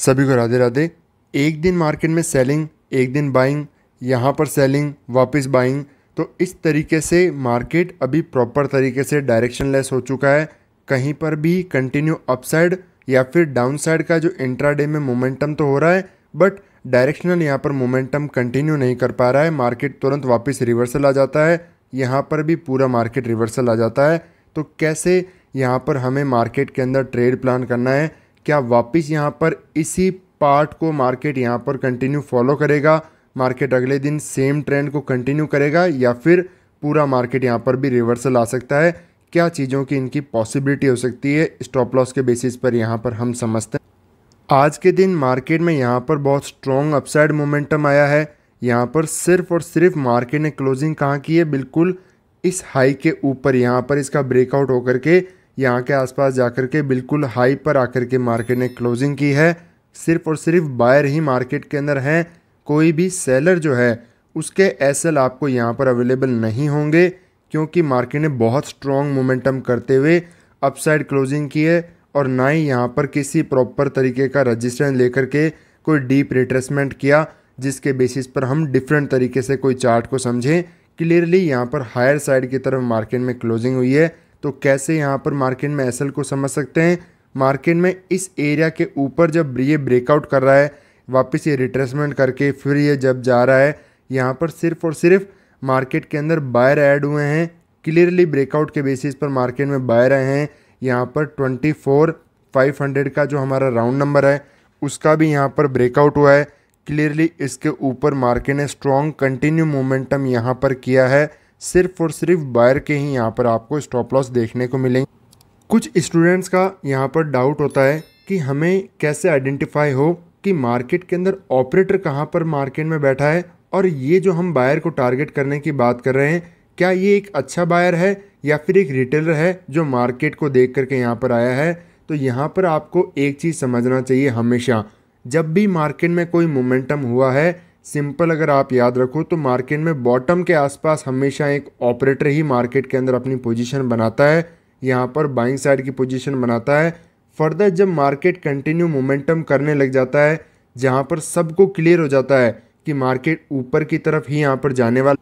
सभी को राधे राधे। एक दिन मार्केट में सेलिंग, एक दिन बाइंग, यहाँ पर सेलिंग वापस बाइंग। तो इस तरीके से मार्केट अभी प्रॉपर तरीके से डायरेक्शनलेस हो चुका है। कहीं पर भी कंटिन्यू अपसाइड या फिर डाउनसाइड का जो इंट्राडे में मोमेंटम तो हो रहा है, बट डायरेक्शनल यहाँ पर मोमेंटम कंटिन्यू नहीं कर पा रहा है। मार्केट तुरंत वापस रिवर्सल आ जाता है, यहाँ पर भी पूरा मार्केट रिवर्सल आ जाता है। तो कैसे यहाँ पर हमें मार्केट के अंदर ट्रेड प्लान करना है? क्या वापस यहाँ पर इसी पार्ट को मार्केट यहाँ पर कंटिन्यू फॉलो करेगा, मार्केट अगले दिन सेम ट्रेंड को कंटिन्यू करेगा, या फिर पूरा मार्केट यहाँ पर भी रिवर्सल आ सकता है? क्या चीज़ों की इनकी पॉसिबिलिटी हो सकती है, स्टॉप लॉस के बेसिस पर यहाँ पर हम समझते हैं। आज के दिन मार्केट में यहाँ पर बहुत स्ट्रॉन्ग अपसाइड मोमेंटम आया है। यहाँ पर सिर्फ और सिर्फ मार्केट ने क्लोजिंग कहाँ की है? बिल्कुल इस हाई के ऊपर। यहाँ पर इसका ब्रेकआउट होकर के यहाँ के आसपास जाकर के बिल्कुल हाई पर आकर के मार्केट ने क्लोजिंग की है। सिर्फ और सिर्फ बायर ही मार्केट के अंदर हैं। कोई भी सेलर जो है उसके एसएल आपको यहाँ पर अवेलेबल नहीं होंगे, क्योंकि मार्केट ने बहुत स्ट्रॉन्ग मोमेंटम करते हुए अपसाइड क्लोजिंग की है, और ना ही यहाँ पर किसी प्रॉपर तरीके का रजिस्टेंस लेकर के कोई डीप रिट्रेसमेंट किया, जिसके बेसिस पर हम डिफरेंट तरीके से कोई चार्ट को समझें। क्लियरली यहाँ पर हायर साइड की तरफ मार्केट में क्लोजिंग हुई है। तो कैसे यहाँ पर मार्केट में एसएल को समझ सकते हैं? मार्केट में इस एरिया के ऊपर जब ये ब्रेकआउट कर रहा है, वापस ये रिट्रेसमेंट करके फिर ये जब जा रहा है, यहाँ पर सिर्फ और सिर्फ मार्केट के अंदर बायर ऐड हुए हैं। क्लियरली ब्रेकआउट के बेसिस पर मार्केट में बायर आए हैं। यहाँ पर 24,500 का जो हमारा राउंड नंबर है उसका भी यहाँ पर ब्रेकआउट हुआ है। क्लियरली इसके ऊपर मार्केट ने स्ट्रॉन्ग कंटिन्यू मोमेंटम यहाँ पर किया है। सिर्फ और सिर्फ बायर के ही यहाँ पर आपको स्टॉप लॉस देखने को मिलेंगे। कुछ स्टूडेंट्स का यहाँ पर डाउट होता है कि हमें कैसे आइडेंटिफाई हो कि मार्केट के अंदर ऑपरेटर कहाँ पर मार्केट में बैठा है, और ये जो हम बायर को टारगेट करने की बात कर रहे हैं, क्या ये एक अच्छा बायर है या फिर एक रिटेलर है जो मार्केट को देख करके यहाँ पर आया है? तो यहाँ पर आपको एक चीज़ समझना चाहिए। हमेशा जब भी मार्केट में कोई मोमेंटम हुआ है, सिंपल अगर आप याद रखो तो मार्केट में बॉटम के आसपास हमेशा एक ऑपरेटर ही मार्केट के अंदर अपनी पोजीशन बनाता है, यहाँ पर बाइंग साइड की पोजीशन बनाता है। फर्दर जब मार्केट कंटिन्यू मोमेंटम करने लग जाता है, जहाँ पर सबको क्लियर हो जाता है कि मार्केट ऊपर की तरफ ही यहाँ पर जाने वाला,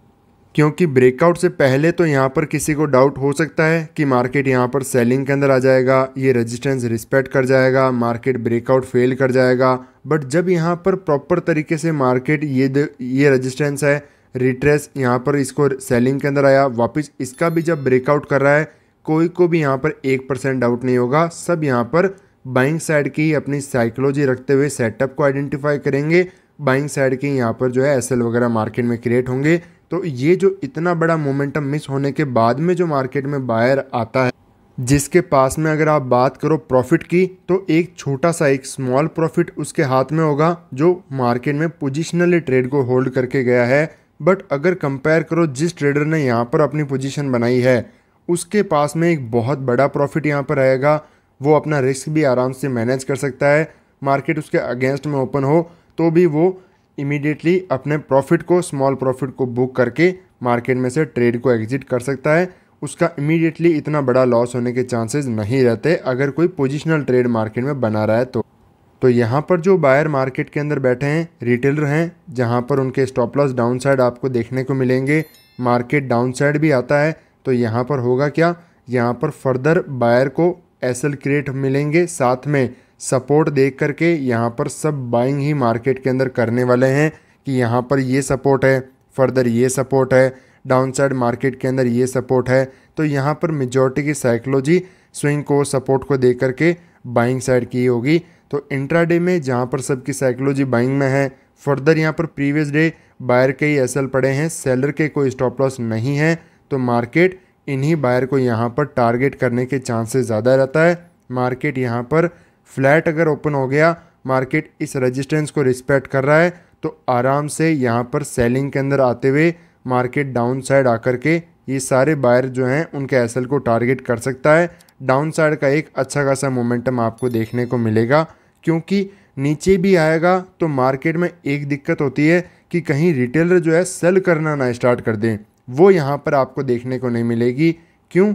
क्योंकि ब्रेकआउट से पहले तो यहाँ पर किसी को डाउट हो सकता है कि मार्केट यहाँ पर सेलिंग के अंदर आ जाएगा, ये रेजिस्टेंस रिस्पेक्ट कर जाएगा, मार्केट ब्रेकआउट फेल कर जाएगा। बट जब यहाँ पर प्रॉपर तरीके से मार्केट ये रेजिस्टेंस है, रिट्रेस यहाँ पर इसको सेलिंग के अंदर आया, वापस इसका भी जब ब्रेकआउट कर रहा है, कोई को भी यहाँ पर 1% डाउट नहीं होगा। सब यहाँ पर बाइंग साइड की अपनी साइकोलॉजी रखते हुए सेटअप को आइडेंटिफाई करेंगे। बाइंग साइड के यहाँ पर जो है एसएल वगैरह मार्केट में क्रिएट होंगे। तो ये जो इतना बड़ा मोमेंटम मिस होने के बाद में जो मार्केट में बायर आता है, जिसके पास में अगर आप बात करो प्रॉफिट की, तो एक छोटा सा एक स्मॉल प्रॉफिट उसके हाथ में होगा जो मार्केट में पोजिशनली ट्रेड को होल्ड करके गया है। बट अगर कंपेयर करो जिस ट्रेडर ने यहाँ पर अपनी पोजीशन बनाई है, उसके पास में एक बहुत बड़ा प्रॉफिट यहाँ पर आएगा। वो अपना रिस्क भी आराम से मैनेज कर सकता है। मार्केट उसके अगेंस्ट में ओपन हो तो भी वो इमीडिएटली अपने प्रॉफिट को, स्मॉल प्रॉफिट को बुक करके मार्केट में से ट्रेड को एग्जिट कर सकता है। उसका इमीडिएटली इतना बड़ा लॉस होने के चांसेस नहीं रहते अगर कोई पोजिशनल ट्रेड मार्केट में बना रहा है तो यहाँ पर जो बायर मार्केट के अंदर बैठे हैं रिटेलर हैं, जहाँ पर उनके स्टॉप लॉस डाउन साइड आपको देखने को मिलेंगे। मार्केट डाउन साइड भी आता है तो यहाँ पर होगा क्या? यहाँ पर फर्दर बायर को एसएल क्रिएट मिलेंगे, साथ में सपोर्ट देख करके यहाँ पर सब बाइंग ही मार्केट के अंदर करने वाले हैं कि यहाँ पर ये सपोर्ट है, फर्दर ये सपोर्ट है, डाउन साइड मार्केट के अंदर ये सपोर्ट है। तो यहाँ पर मेजॉरिटी की साइकोलॉजी स्विंग को, सपोर्ट को देख करके बाइंग साइड की होगी। तो इंट्राडे में जहाँ पर सबकी साइकोलॉजी बाइंग में है, फर्दर यहाँ पर प्रीवियस डे बायर के ही एसएल पड़े हैं, सेलर के कोई स्टॉप लॉस नहीं है, तो मार्केट इन्हीं बायर को यहाँ पर टारगेट करने के चांसेस ज़्यादा रहता है। मार्केट यहाँ पर फ्लैट अगर ओपन हो गया, मार्केट इस रेजिस्टेंस को रिस्पेक्ट कर रहा है, तो आराम से यहाँ पर सेलिंग के अंदर आते हुए मार्केट डाउन साइड आकर के ये सारे बायर जो हैं उनके एसएल को टारगेट कर सकता है। डाउन साइड का एक अच्छा खासा मोमेंटम आपको देखने को मिलेगा, क्योंकि नीचे भी आएगा तो मार्केट में एक दिक्कत होती है कि कहीं रिटेलर जो है सेल करना ना स्टार्ट कर दें, वो यहाँ पर आपको देखने को नहीं मिलेगी। क्यों?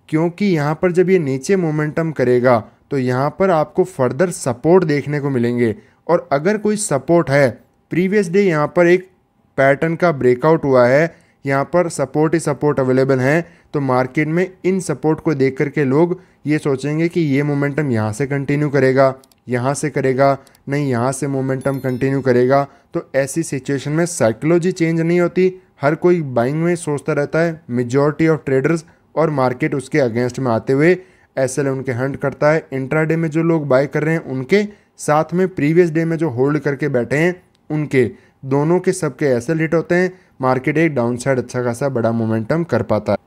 क्योंकि यहाँ पर जब ये नीचे मोमेंटम करेगा तो यहाँ पर आपको फर्दर सपोर्ट देखने को मिलेंगे, और अगर कोई सपोर्ट है, प्रीवियस डे यहाँ पर एक पैटर्न का ब्रेकआउट हुआ है, यहाँ पर सपोर्ट ही सपोर्ट अवेलेबल हैं, तो मार्केट में इन सपोर्ट को देख करके लोग ये सोचेंगे कि ये मोमेंटम यहाँ से कंटिन्यू करेगा, यहाँ से करेगा, नहीं यहाँ से मोमेंटम कंटिन्यू करेगा। तो ऐसी सिचुएशन में साइकोलॉजी चेंज नहीं होती, हर कोई बाइंग में सोचता रहता है, मेजॉरिटी ऑफ ट्रेडर्स, और मार्केट उसके अगेंस्ट में आते हुए एसएल उनके हंट करता है। इंट्राडे में जो लोग बाय कर रहे हैं उनके साथ में प्रीवियस डे में जो होल्ड करके बैठे हैं उनके, दोनों के सबके एसएल हिट होते हैं, मार्केट एक डाउन साइड अच्छा खासा बड़ा मोमेंटम कर पाता है।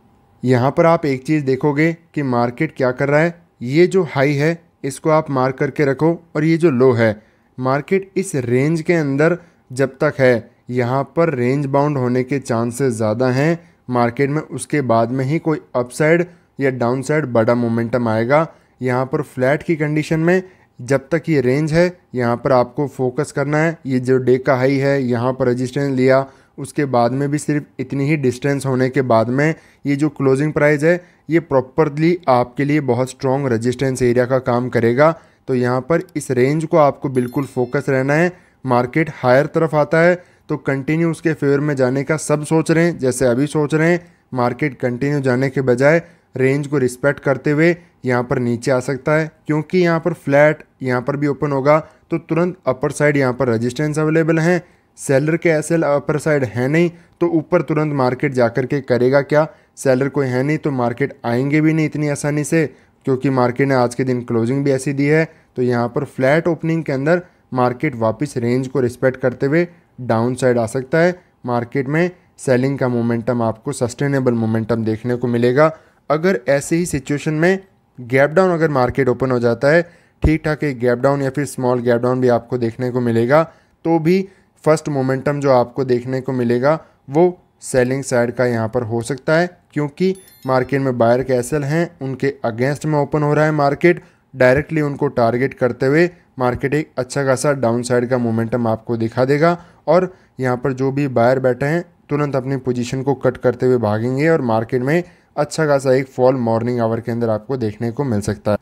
यहाँ पर आप एक चीज़ देखोगे कि मार्केट क्या कर रहा है, ये जो हाई है इसको आप मार्क करके रखो, और ये जो लो है, मार्केट इस रेंज के अंदर जब तक है, यहाँ पर रेंज बाउंड होने के चांसेस ज़्यादा हैं मार्केट में, उसके बाद में ही कोई अपसाइड या डाउन साइड बड़ा मोमेंटम आएगा। यहाँ पर फ्लैट की कंडीशन में जब तक ये रेंज है, यहाँ पर आपको फोकस करना है। ये जो डे का हाई है, यहाँ पर रेजिस्टेंस लिया, उसके बाद में भी सिर्फ इतनी ही डिस्टेंस होने के बाद में ये जो क्लोजिंग प्राइस है, ये प्रॉपरली आपके लिए बहुत स्ट्रॉन्ग रेजिस्टेंस एरिया का काम करेगा। तो यहाँ पर इस रेंज को आपको बिल्कुल फोकस रहना है। मार्केट हायर तरफ आता है तो कंटिन्यू उसके फेवर में जाने का सब सोच रहे हैं, जैसे अभी सोच रहे हैं। मार्केट कंटिन्यू जाने के बजाय रेंज को रिस्पेक्ट करते हुए यहाँ पर नीचे आ सकता है, क्योंकि यहाँ पर फ्लैट यहाँ पर भी ओपन होगा तो तुरंत अपर साइड यहाँ पर रेजिस्टेंस अवेलेबल हैं। सेलर के एसएल अपर साइड है नहीं तो ऊपर तुरंत मार्केट जाकर के करेगा क्या, सेलर कोई है नहीं तो मार्केट आएंगे भी नहीं इतनी आसानी से, क्योंकि मार्केट ने आज के दिन क्लोजिंग भी ऐसी दी है। तो यहाँ पर फ्लैट ओपनिंग के अंदर मार्केट वापस रेंज को रिस्पेक्ट करते हुए डाउन साइड आ सकता है। मार्केट में सेलिंग का मोमेंटम आपको सस्टेनेबल मोमेंटम देखने को मिलेगा। अगर ऐसे ही सिचुएशन में गैप डाउन अगर मार्केट ओपन हो जाता है, ठीक ठाक एक गैप डाउन या फिर स्मॉल गैप डाउन भी आपको देखने को मिलेगा, तो भी फर्स्ट मोमेंटम जो आपको देखने को मिलेगा वो सेलिंग साइड का यहाँ पर हो सकता है, क्योंकि मार्केट में बायर के एसएल हैं, उनके अगेंस्ट में ओपन हो रहा है मार्केट, डायरेक्टली उनको टारगेट करते हुए मार्केट एक अच्छा खासा डाउन साइड का मोमेंटम आपको दिखा देगा। और यहाँ पर जो भी बायर बैठे हैं तुरंत अपनी पोजीशन को कट करते हुए भागेंगे और मार्केट में अच्छा खासा एक फॉल मॉर्निंग आवर के अंदर आपको देखने को मिल सकता है।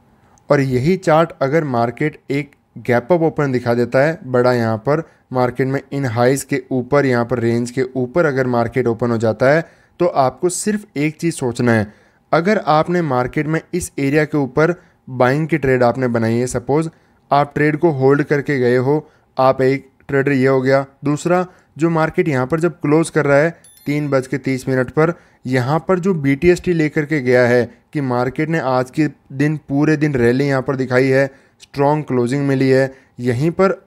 और यही चार्ट अगर मार्केट एक गैप अप ओपन दिखा देता है बड़ा, यहाँ पर मार्केट में इन हाइज़ के ऊपर, यहाँ पर रेंज के ऊपर अगर मार्केट ओपन हो जाता है, तो आपको सिर्फ एक चीज़ सोचना है। अगर आपने मार्केट में इस एरिया के ऊपर बाइंग की ट्रेड आपने बनाई है, सपोज़ आप ट्रेड को होल्ड करके गए हो, आप एक ट्रेडर ये हो गया। दूसरा, जो मार्केट यहाँ पर जब क्लोज कर रहा है 3:30 पर, यहाँ पर जो BTST लेकर के गया है कि मार्केट ने आज के दिन पूरे दिन रैली यहाँ पर दिखाई है, स्ट्रॉन्ग क्लोजिंग मिली है, यहीं पर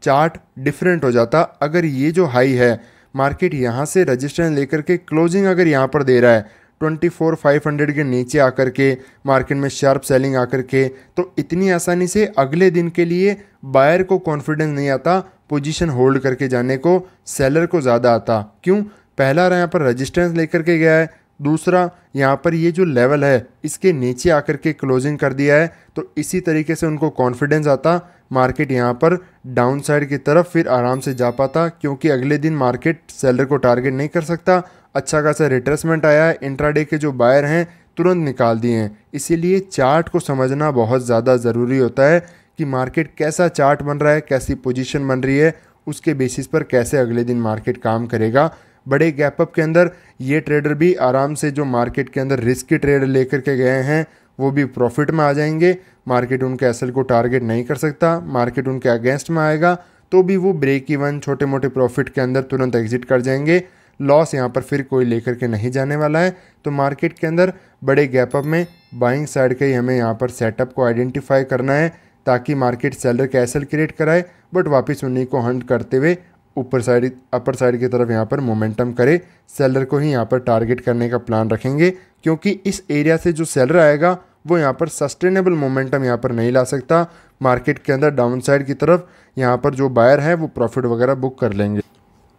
चार्ट डिफरेंट हो जाता। अगर ये जो हाई है, मार्केट यहाँ से रजिस्टेंस लेकर के क्लोजिंग अगर यहाँ पर दे रहा है 24,500 के नीचे आकर के, मार्केट में शार्प सेलिंग आकर के, तो इतनी आसानी से अगले दिन के लिए बायर को कॉन्फिडेंस नहीं आता पोजीशन होल्ड करके जाने को, सेलर को ज़्यादा आता। क्यों? पहला यहाँ पर रेजिस्टेंस लेकर के गया है, दूसरा यहाँ पर ये जो लेवल है इसके नीचे आकर के क्लोजिंग कर दिया है, तो इसी तरीके से उनको कॉन्फिडेंस आता, मार्केट यहाँ पर डाउन साइड की तरफ फिर आराम से जा पाता, क्योंकि अगले दिन मार्केट सेलर को टारगेट नहीं कर सकता। अच्छा खासा रिट्रेसमेंट आया है, इंट्राडे के जो बायर हैं तुरंत निकाल दिए हैं। इसीलिए चार्ट को समझना बहुत ज़्यादा ज़रूरी होता है कि मार्केट कैसा चार्ट बन रहा है, कैसी पोजीशन बन रही है, उसके बेसिस पर कैसे अगले दिन मार्केट काम करेगा। बड़े गैप अप के अंदर ये ट्रेडर भी आराम से, जो मार्केट के अंदर रिस्क की ट्रेड लेकर के गए हैं, वो भी प्रॉफिट में आ जाएंगे। मार्केट उनके एसएल को टारगेट नहीं कर सकता, मार्केट उनके अगेंस्ट में आएगा तो भी वो ब्रेक इवन छोटे मोटे प्रॉफिट के अंदर तुरंत एग्जिट कर जाएंगे। लॉस यहाँ पर फिर कोई लेकर के नहीं जाने वाला है। तो मार्केट के अंदर बड़े गैप अप में बाइंग साइड का ही हमें यहाँ पर सेटअप को आइडेंटिफाई करना है, ताकि मार्केट सेलर के एसएल क्रिएट कराए बट वापस उन्हीं को हंट करते हुए ऊपर साइड, अपर साइड की तरफ यहाँ पर मोमेंटम करे। सेलर को ही यहाँ पर टारगेट करने का प्लान रखेंगे, क्योंकि इस एरिया से जो सेलर आएगा वो यहाँ पर सस्टेनेबल मोमेंटम यहाँ पर नहीं ला सकता। मार्केट के अंदर डाउन साइड की तरफ यहाँ पर जो बायर है वो प्रॉफिट वगैरह बुक कर लेंगे।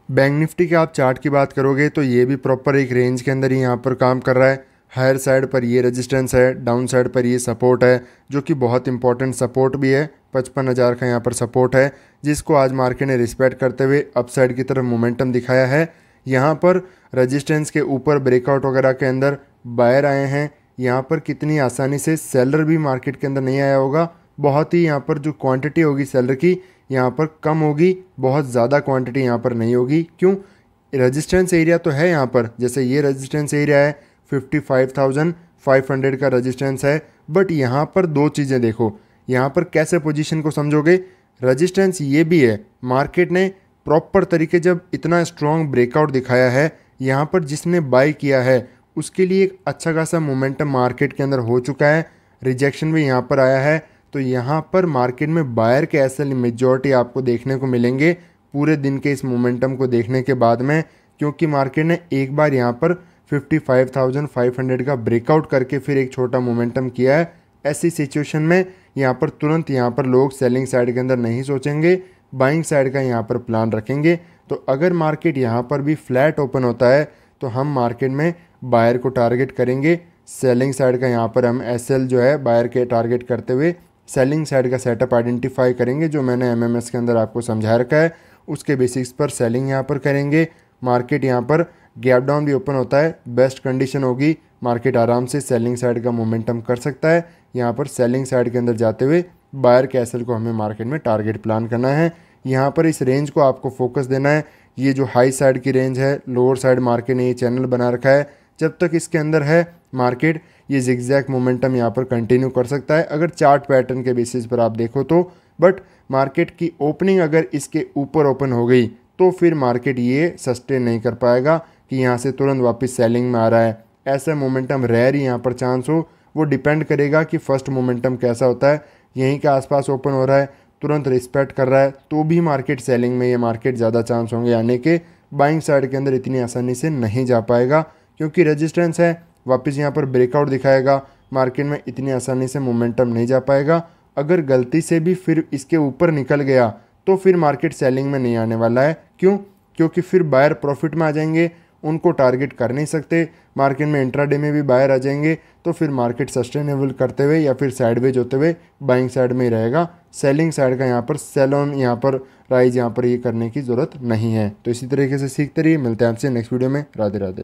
बैंक निफ्टी के आप चार्ट की बात करोगे तो ये भी प्रॉपर एक रेंज के अंदर ही यहाँ पर काम कर रहा है। हायर साइड पर ये रेजिस्टेंस है, डाउन साइड पर ये सपोर्ट है, जो कि बहुत इंपॉर्टेंट सपोर्ट भी है। 55,000 का यहाँ पर सपोर्ट है, जिसको आज मार्केट ने रिस्पेक्ट करते हुए अपसाइड की तरफ मोमेंटम दिखाया है। यहाँ पर रेजिस्टेंस के ऊपर ब्रेकआउट वगैरह के अंदर बायर आए हैं। यहाँ पर कितनी आसानी से सेलर भी मार्केट के अंदर नहीं आया होगा, बहुत ही यहाँ पर जो क्वांटिटी होगी सेलर की, यहाँ पर कम होगी, बहुत ज़्यादा क्वांटिटी यहाँ पर नहीं होगी। क्यों? रेजिस्टेंस एरिया तो है यहाँ पर, जैसे ये रेजिस्टेंस एरिया है 55,500 का रेजिस्टेंस है। बट यहाँ पर दो चीज़ें देखो, यहाँ पर कैसे पोजीशन को समझोगे। रेजिस्टेंस ये भी है, मार्केट ने प्रॉपर तरीके जब इतना स्ट्रॉन्ग ब्रेकआउट दिखाया है, यहाँ पर जिसने बाय किया है उसके लिए एक अच्छा खासा मोमेंटम मार्केट के अंदर हो चुका है। रिजेक्शन भी यहाँ पर आया है, तो यहाँ पर मार्केट में बायर के एसएल मेजॉरिटी आपको देखने को मिलेंगे पूरे दिन के इस मोमेंटम को देखने के बाद में। क्योंकि मार्केट ने एक बार यहाँ पर 55,500 का ब्रेकआउट करके फिर एक छोटा मोमेंटम किया है। ऐसी सिचुएशन में यहाँ पर तुरंत यहाँ पर लोग सेलिंग साइड के अंदर नहीं सोचेंगे, बाइंग साइड का यहाँ पर प्लान रखेंगे। तो अगर मार्केट यहाँ पर भी फ्लैट ओपन होता है तो हम मार्केट में बायर को टारगेट करेंगे। सेलिंग साइड का यहाँ पर हम एसएल जो है बायर के टारगेट करते हुए सेलिंग साइड का सेटअप आइडेंटिफाई करेंगे, जो मैंने एमएमएस के अंदर आपको समझा रखा है। उसके बेसिक्स पर सेलिंग यहाँ पर करेंगे। मार्केट यहाँ पर गैप डाउन भी ओपन होता है, बेस्ट कंडीशन होगी, मार्केट आराम से सेलिंग साइड का मोमेंटम कर सकता है। यहाँ पर सेलिंग साइड के अंदर जाते हुए बायर के एसएल को हमें मार्केट में टारगेट प्लान करना है। यहाँ पर इस रेंज को आपको फोकस देना है। ये जो हाई साइड की रेंज है, लोअर साइड मार्केट ने ये चैनल बना रखा है, जब तक इसके अंदर है मार्केट ये जिगजैग मोमेंटम यहाँ पर कंटिन्यू कर सकता है अगर चार्ट पैटर्न के बेसिस पर आप देखो तो। बट मार्केट की ओपनिंग अगर इसके ऊपर ओपन हो गई तो फिर मार्केट ये सस्टेन नहीं कर पाएगा कि यहाँ से तुरंत वापस सेलिंग में आ रहा है। ऐसा मोमेंटम रेयर ही यहाँ पर चांस हो, वो डिपेंड करेगा कि फर्स्ट मोमेंटम कैसा होता है। यहीं के आसपास ओपन हो रहा है, तुरंत रिस्पेक्ट कर रहा है, तो भी मार्केट सेलिंग में ये मार्केट ज़्यादा चांस होंगे आने के। बाइंग साइड के अंदर इतनी आसानी से नहीं जा पाएगा क्योंकि रेजिस्टेंस है, वापस यहाँ पर ब्रेकआउट दिखाएगा, मार्केट में इतनी आसानी से मोमेंटम नहीं जा पाएगा। अगर गलती से भी फिर इसके ऊपर निकल गया तो फिर मार्केट सेलिंग में नहीं आने वाला है। क्यों? क्योंकि फिर बायर प्रॉफिट में आ जाएंगे, उनको टारगेट कर नहीं सकते। मार्केट में इंट्राडे में भी बायर आ जाएंगे तो फिर मार्केट सस्टेनेबल करते हुए या फिर साइडवेज होते हुए बाइंग साइड में ही रहेगा। सेलिंग साइड का यहाँ पर सेल ऑन, यहाँ पर राइज यहाँ पर ये करने की ज़रूरत नहीं है। तो इसी तरीके से सीखते रहिए, मिलते हैं आपसे नेक्स्ट वीडियो में। राधे राधे।